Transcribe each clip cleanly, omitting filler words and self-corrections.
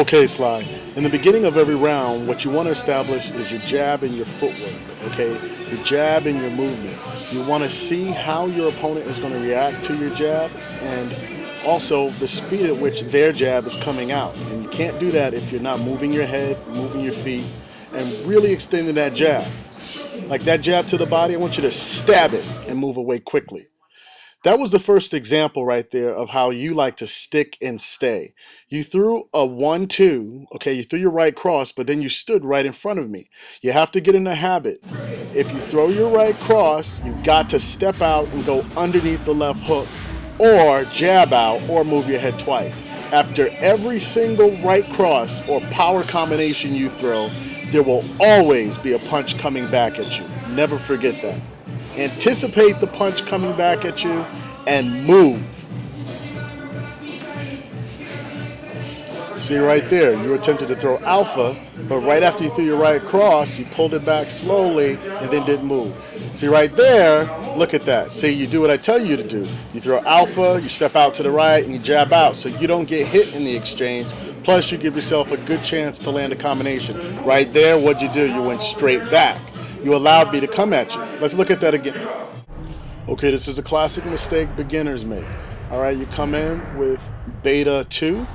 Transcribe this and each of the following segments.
Okay, Sly. In the beginning of every round, what you want to establish is your jab and your footwork, okay? Your jab and your movement. You want to see how your opponent is going to react to your jab and also the speed at which their jab is coming out. And you can't do that if you're not moving your head, moving your feet, and really extending that jab. Like that jab to the body, I want you to stab it and move away quickly. That was the first example right there of how you like to stick and stay. You threw a 1-2, okay, you threw your right cross, but then you stood right in front of me. You have to get in the habit. If you throw your right cross, you got to step out and go underneath the left hook, or jab out, or move your head twice. After every single right cross or power combination you throw, there will always be a punch coming back at you. Never forget that. Anticipate the punch coming back at you and move. See right there, you attempted to throw alpha, but right after you threw your right cross, you pulled it back slowly and then didn't move. See right there, look at that. See, you do what I tell you to do. You throw alpha, you step out to the right, and you jab out so you don't get hit in the exchange. Plus, you give yourself a good chance to land a combination. Right there, what'd you do? You went straight back. You allowed me to come at you. Let's look at that again. Okay, this is a classic mistake beginners make. All right, you come in with beta 2,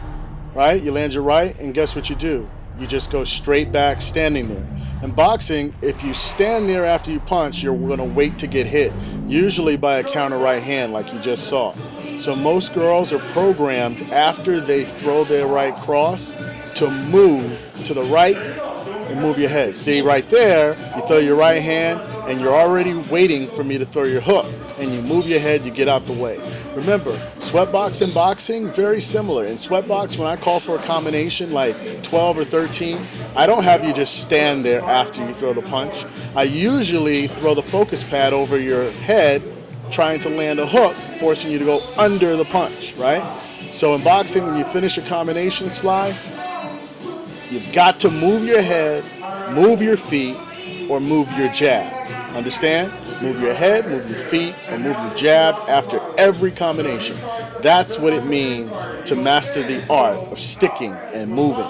right? You land your right, and guess what you do? You just go straight back standing there. In boxing, if you stand there after you punch, you're going to wait to get hit, usually by a counter right hand like you just saw. So most girls are programmed after they throw their right cross to move to the right and move your head. See right there, you throw your right hand and you're already waiting for me to throw your hook, and you move your head, you get out the way. Remember, sweatbox and boxing, very similar. In sweatbox, when I call for a combination like 12 or 13, I don't have you just stand there after you throw the punch. I usually throw the focus pad over your head, trying to land a hook, forcing you to go under the punch, right? So in boxing, when you finish a combination slide, you've got to move your head, move your feet, or move your jab. Understand? Move your head, move your feet, and move your jab after every combination. That's what it means to master the art of sticking and moving.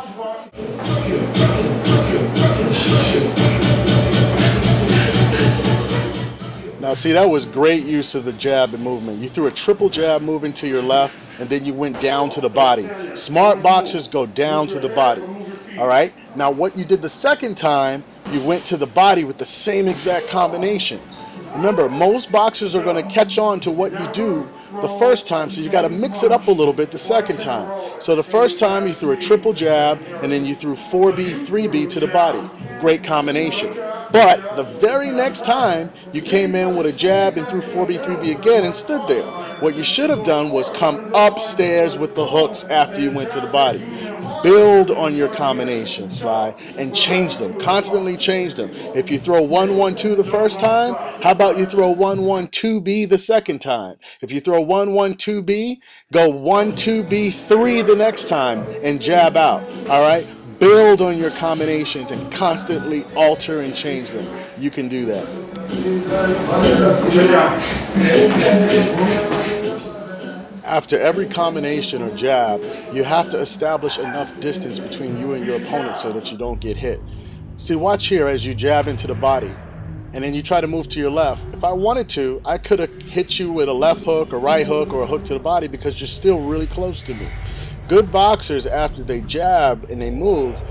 Now see, that was great use of the jab and movement. You threw a triple jab moving to your left, and then you went down to the body. Smart boxers go down to the body. All right? Now what you did the second time, you went to the body with the same exact combination. Remember, most boxers are going to catch on to what you do the first time, so you got to mix it up a little bit the second time. So the first time you threw a triple jab, and then you threw 4B, 3B to the body. Great combination. But the very next time, you came in with a jab and threw 4B, 3B again and stood there. What you should have done was come upstairs with the hooks after you went to the body. Build on your combinations, Sly, and change them. Constantly change them. If you throw 1-1-2 the first time, how about you throw 1-1-2B the second time? If you throw 1-1-2B, go 1-2B-3 the next time and jab out. All right? Build on your combinations and constantly alter and change them. You can do that. After every combination or jab, you have to establish enough distance between you and your opponent so that you don't get hit. See, watch here as you jab into the body, and then you try to move to your left. If I wanted to, I could have hit you with a left hook, a right hook, or a hook to the body because you're still really close to me. Good boxers, after they jab and they move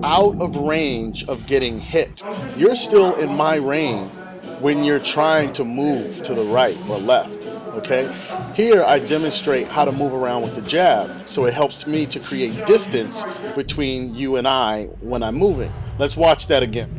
out of range of getting hit. You're still in my range when you're trying to move to the right or left. Okay? Here I demonstrate how to move around with the jab, so it helps me to create distance between you and I when I'm moving. Let's watch that again.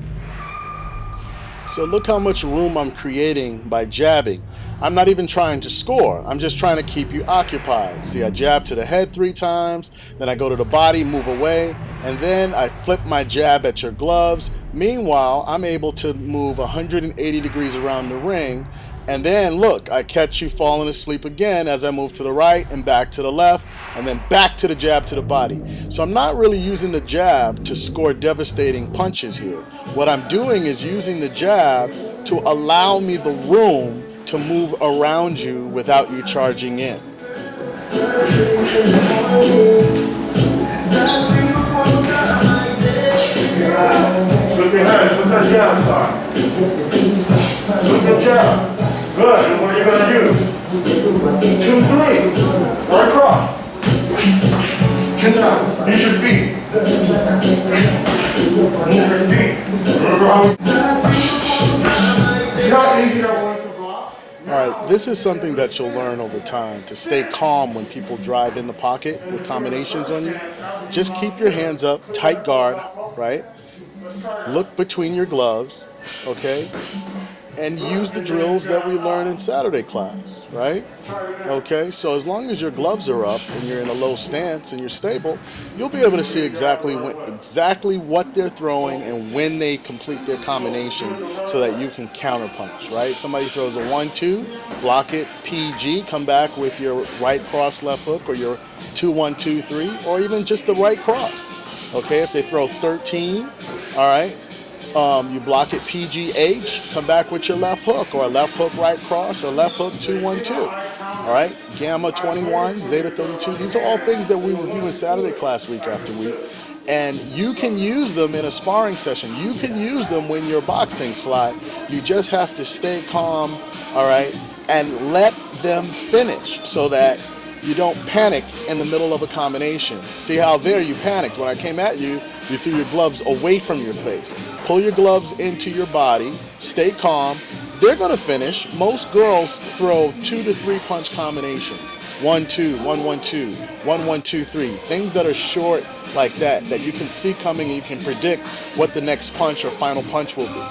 So look how much room I'm creating by jabbing. I'm not even trying to score. I'm just trying to keep you occupied. See, I jab to the head 3 times, then I go to the body, move away, and then I flip my jab at your gloves. Meanwhile, I'm able to move 180 degrees around the ring. And then look, I catch you falling asleep again as I move to the right and back to the left, and then back to the jab to the body. So I'm not really using the jab to score devastating punches here. What I'm doing is using the jab to allow me the room to move around you without you charging in. Slip your hands, slip that jab side. Slip your jab. Good, and what are you going to use? 2, 3. Right cross. Chin down. Use your feet. Move your feet. Remember how see how easy that was to block? Alright, this is something that you'll learn over time, to stay calm when people drive in the pocket with combinations on you. Just keep your hands up, tight guard, right? Look between your gloves, okay? And use the drills that we learn in Saturday class, right? Okay, so as long as your gloves are up and you're in a low stance and you're stable, you'll be able to see exactly what they're throwing and when they complete their combination so that you can counterpunch, right? Somebody throws a 1-2, block it, PG, come back with your right cross left hook or your 2-1-2-3 or even just the right cross, okay? If they throw 13, all right? You block it PGH, come back with your left hook or a left hook right cross or left hook 2-1-2. All right, Gamma 21, Zeta 32. These are all things that we review in Saturday class week after week. And you can use them in a sparring session. You can use them when you're boxing slot. You just have to stay calm, all right, and let them finish so that you don't panic in the middle of a combination. See how there you panicked. When I came at you, you threw your gloves away from your face. Pull your gloves into your body, stay calm. They're gonna finish. Most girls throw 2 to 3 punch combinations. 1-2, 1-1-2, 1-1-2-3. Things that are short like that you can see coming and you can predict what the next punch or final punch will be.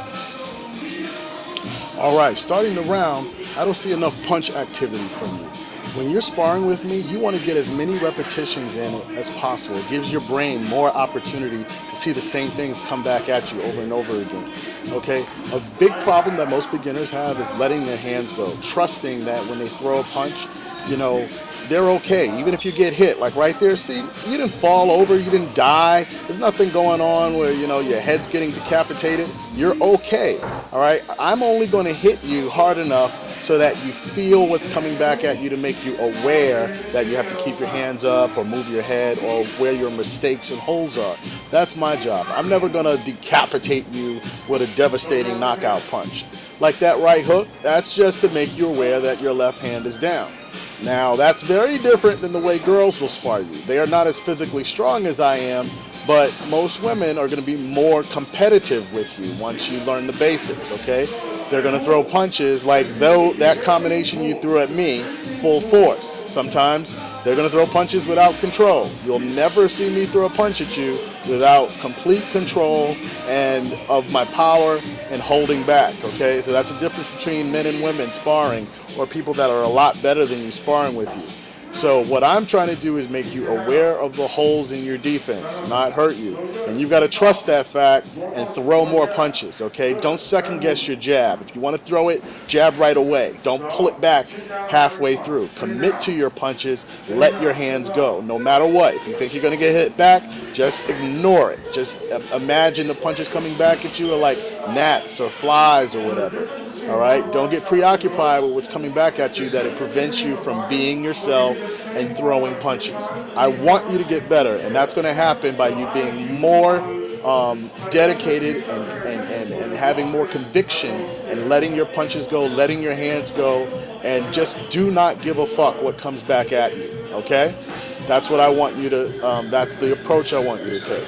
All right, starting the round, I don't see enough punch activity from you. When you're sparring with me, you want to get as many repetitions in as possible. It gives your brain more opportunity to see the same things come back at you over and over again. Okay? A big problem that most beginners have is letting their hands go, trusting that when they throw a punch, you know, they're okay. Even if you get hit, like right there, see, you didn't fall over, you didn't die. There's nothing going on where, you know, your head's getting decapitated. You're okay, all right? I'm only going to hit you hard enough so that you feel what's coming back at you to make you aware that you have to keep your hands up or move your head or where your mistakes and holes are. That's my job. I'm never going to decapitate you with a devastating knockout punch. Like that right hook, that's just to make you aware that your left hand is down. Now, that's very different than the way girls will spar you. They are not as physically strong as I am, but most women are going to be more competitive with you once you learn the basics, okay? They're going to throw punches like that combination you threw at me, full force. Sometimes they're going to throw punches without control. You'll never see me throw a punch at you without complete control and of my power and holding back, okay? So that's the difference between men and women sparring or people that are a lot better than you sparring with you. So what I'm trying to do is make you aware of the holes in your defense, not hurt you. And you've got to trust that fact and throw more punches, okay? Don't second guess your jab. If you want to throw it, jab right away. Don't pull it back halfway through. Commit to your punches. Let your hands go, no matter what. If you think you're going to get hit back, just ignore it. Just imagine the punches coming back at you are like gnats or flies or whatever. All right, don't get preoccupied with what's coming back at you that it prevents you from being yourself and throwing punches. I want you to get better, and that's going to happen by you being more dedicated and having more conviction and letting your punches go, letting your hands go, and just do not give a fuck what comes back at you, okay? That's what I want you to, that's the approach I want you to take.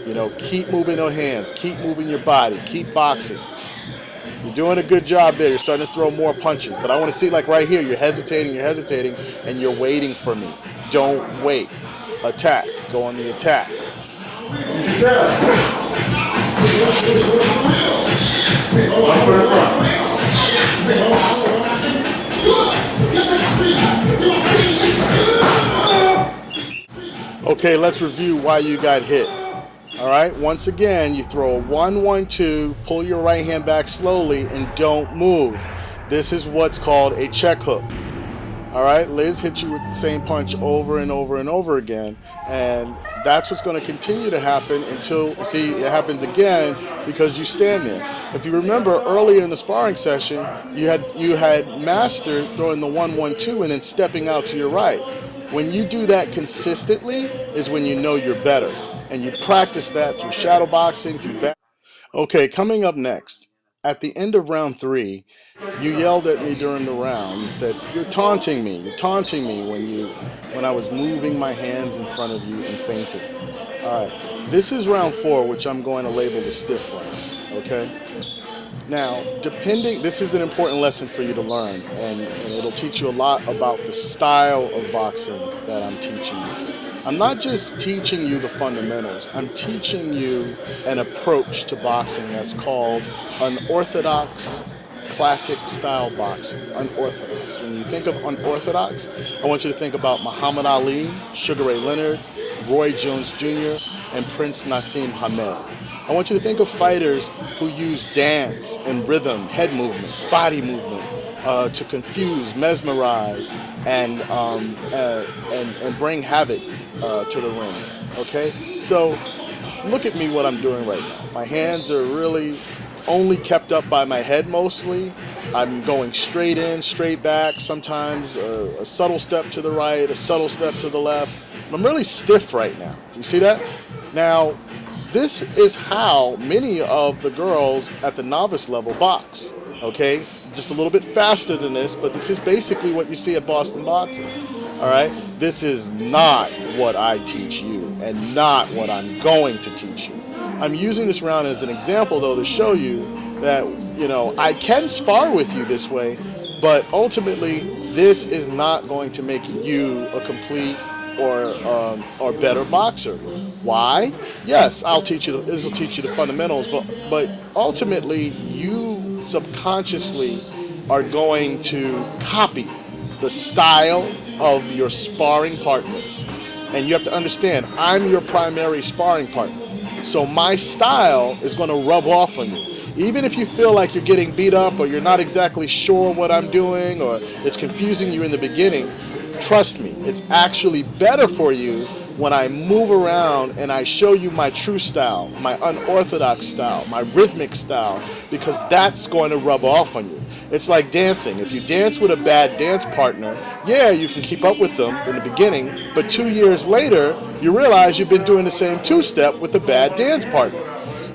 You know, keep moving those hands, keep moving your body, keep boxing. You're doing a good job there. You're starting to throw more punches. But I want to see, like right here, you're hesitating, and you're waiting for me. Don't wait. Attack. Go on the attack. Okay, let's review why you got hit. All right, once again, you throw a 1-1-2, pull your right hand back slowly, and don't move. This is what's called a check hook. All right, Liz hit you with the same punch over and over and over again, and that's what's going to continue to happen until, see, it happens again because you stand there. If you remember earlier in the sparring session, you had mastered throwing the 1-1-2 and then stepping out to your right. When you do that consistently is when you know you're better. and you practice that through shadow boxing, through back. Okay, coming up next. At the end of round 3, you yelled at me during the round and said, "You're taunting me. You're taunting me," when I was moving my hands in front of you and fainting. All right. This is round 4, which I'm going to label the stiff round. Okay. Now, this is an important lesson for you to learn, and it'll teach you a lot about the style of boxing that I'm teaching you. I'm not just teaching you the fundamentals, I'm teaching you an approach to boxing that's called unorthodox classic style boxing. Unorthodox. When you think of unorthodox, I want you to think about Muhammad Ali, Sugar Ray Leonard, Roy Jones Jr., and Prince Nassim Hamed. I want you to think of fighters who use dance and rhythm, head movement, body movement, to confuse, mesmerize, and bring havoc to the ring. Okay? So look at me what I'm doing right now. My hands are really only kept up by my head mostly. I'm going straight in, straight back, sometimes a subtle step to the right, a subtle step to the left. I'm really stiff right now. Do you see that? Now, this is how many of the girls at the novice level box. Okay? Just a little bit faster than this, but this is basically what you see at Boston Boxing. All right? This is not what I teach you and not what I'm going to teach you. I'm using this round as an example, though, to show you that, I can spar with you this way, but ultimately, this is not going to make you a complete or better boxer. Why? Yes, this will teach you the fundamentals, but ultimately, you subconsciously are going to copy the style of your sparring partners. And you have to understand, I'm your primary sparring partner. So my style is going to rub off on you. Even if you feel like you're getting beat up or you're not exactly sure what I'm doing or it's confusing you in the beginning, trust me, it's actually better for you when I move around and I show you my true style, my unorthodox style, my rhythmic style, because that's going to rub off on you. It's like dancing. If you dance with a bad dance partner, yeah, you can keep up with them in the beginning, but 2 years later, you realize you've been doing the same two-step with the bad dance partner.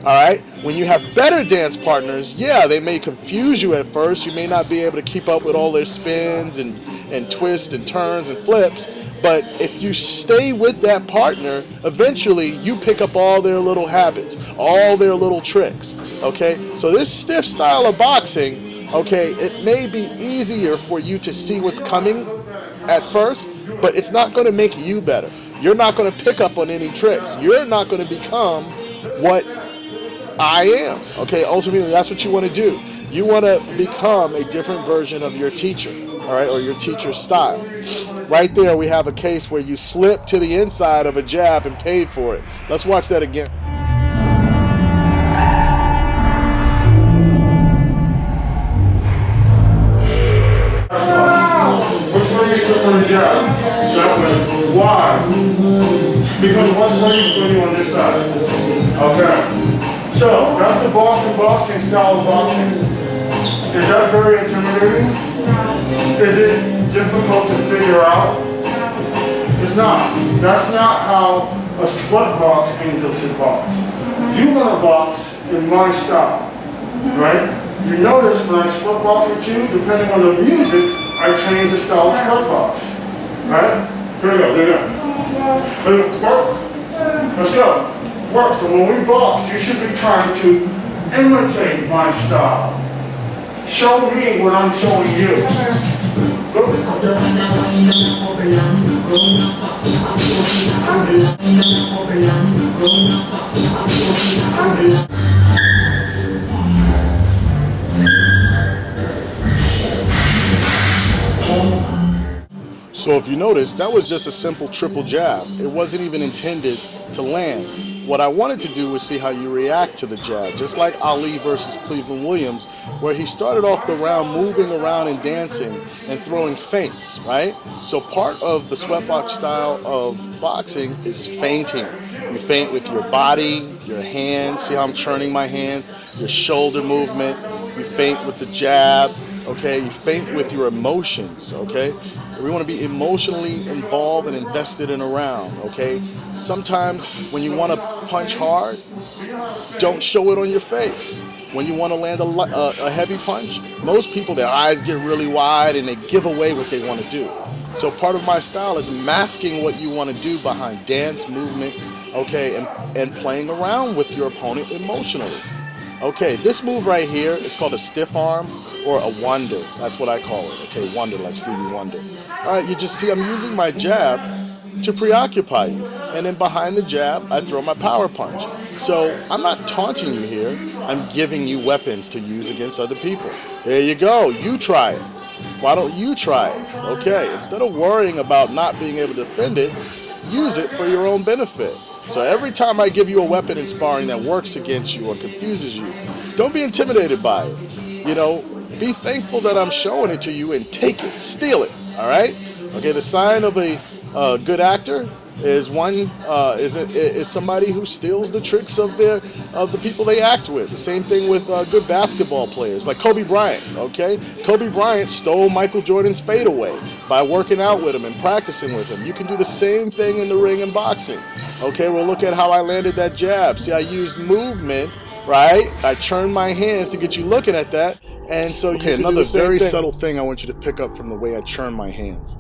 All right? When you have better dance partners, yeah, they may confuse you at first. You may not be able to keep up with all their spins and twists and turns and flips, but if you stay with that partner, eventually you pick up all their little habits, all their little tricks, okay? So this stiff style of boxing, okay, it may be easier for you to see what's coming at first, but it's not going to make you better. You're not going to pick up on any tricks. You're not going to become what I am, okay? Ultimately, that's what you want to do. You want to become a different version of your teacher, all right, or your teacher's style. Right there, we have a case where you slipped to the inside of a jab and paid for it. Let's watch that again. Which way you slip on the jab? Why? Because what's waiting for you on this side? Okay. So, that's the boxing style of boxing. Is that very intimidating? Is it difficult to figure out? It's not. That's not how a split box angel should box. You want to box in my style, right? You notice when I split box with you, depending on the music, I change the style of split box, right? Here we go. Work. Let's go. Work. So when we box, you should be trying to imitate my style. Show me what I'm showing you. Go. So if you notice, that was just a simple triple jab. It wasn't even intended to land. What I wanted to do was see how you react to the jab, just like Ali versus Cleveland Williams, where he started off the round moving around and dancing and throwing feints, right? So part of the sweatbox style of boxing is feinting. You feint with your body, your hands, see how I'm churning my hands, your shoulder movement. You feint with the jab, Okay, you feint with your emotions. Okay, we want to be emotionally involved and invested in a round. Okay, sometimes when you want to punch hard, don't show it on your face. When you want to land a heavy punch, most people, their eyes get really wide and they give away what they want to do. So part of my style is masking what you want to do behind dance, movement, okay, and playing around with your opponent emotionally. Okay, this move right here is called a stiff arm or a wonder. That's what I call it. Okay, wonder, like Stevie Wonder. All right, you just see I'm using my jab to preoccupy you. And then behind the jab, I throw my power punch. So I'm not taunting you here. I'm giving you weapons to use against other people. There you go. You try it. Why don't you try it? Okay, instead of worrying about not being able to defend it, use it for your own benefit. So every time I give you a weapon in sparring that works against you or confuses you, don't be intimidated by it. You know, be thankful that I'm showing it to you and take it, steal it. All right? Okay, the sign of a good actor is is somebody who steals the tricks of the people they act with. The same thing with good basketball players like Kobe Bryant. Okay, Kobe Bryant stole Michael Jordan's fadeaway by working out with him and practicing with him. You can do the same thing in the ring and boxing. Okay, well, look at how I landed that jab. See, I used movement, right? I churned my hands to get you looking at that. And so okay, another very subtle thing I want you to pick up from the way I churn my hands.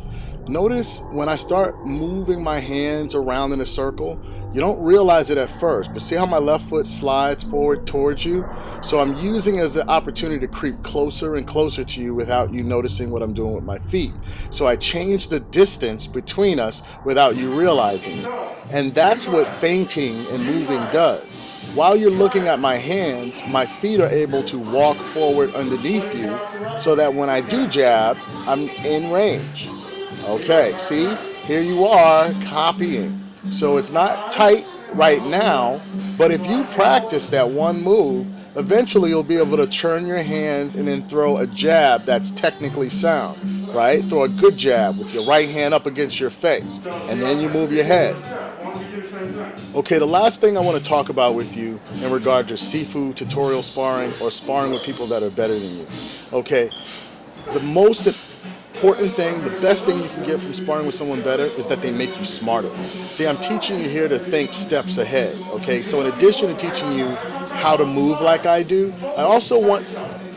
Notice when I start moving my hands around in a circle, you don't realize it at first, but see how my left foot slides forward towards you? So I'm using it as an opportunity to creep closer and closer to you without you noticing what I'm doing with my feet. So I change the distance between us without you realizing it. And that's what feinting and moving does. While you're looking at my hands, my feet are able to walk forward underneath you so that when I do jab, I'm in range. Okay, see, here you are copying. So it's not tight right now, but if you practice that one move, eventually you'll be able to turn your hands and then throw a jab that's technically sound, right? Throw a good jab with your right hand up against your face, and then you move your head. Okay, the last thing I want to talk about with you in regard to Sifu tutorial sparring or sparring with people that are better than you. Okay, the most important thing, the best thing you can get from sparring with someone better is that they make you smarter. See, I'm teaching you here to think steps ahead, okay? So in addition to teaching you how to move like I do, I also want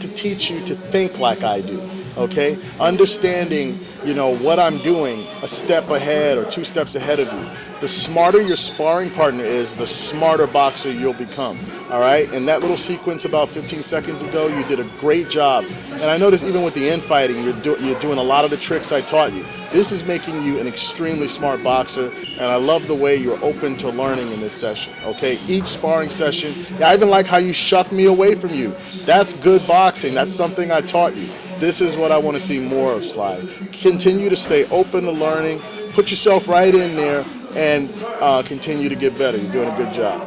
to teach you to think like I do, okay? Understanding, you know, what I'm doing a step ahead or two steps ahead of you. The smarter your sparring partner is, the smarter boxer you'll become, all right? In that little sequence about 15 seconds ago, you did a great job. And I noticed even with the infighting, you're doing a lot of the tricks I taught you. This is making you an extremely smart boxer, and I love the way you're open to learning in this session, okay? Each sparring session, I even like how you shuck me away from you. That's good boxing. That's something I taught you. This is what I want to see more of, Sly. Continue to stay open to learning, put yourself right in there, and continue to get better. You're doing a good job.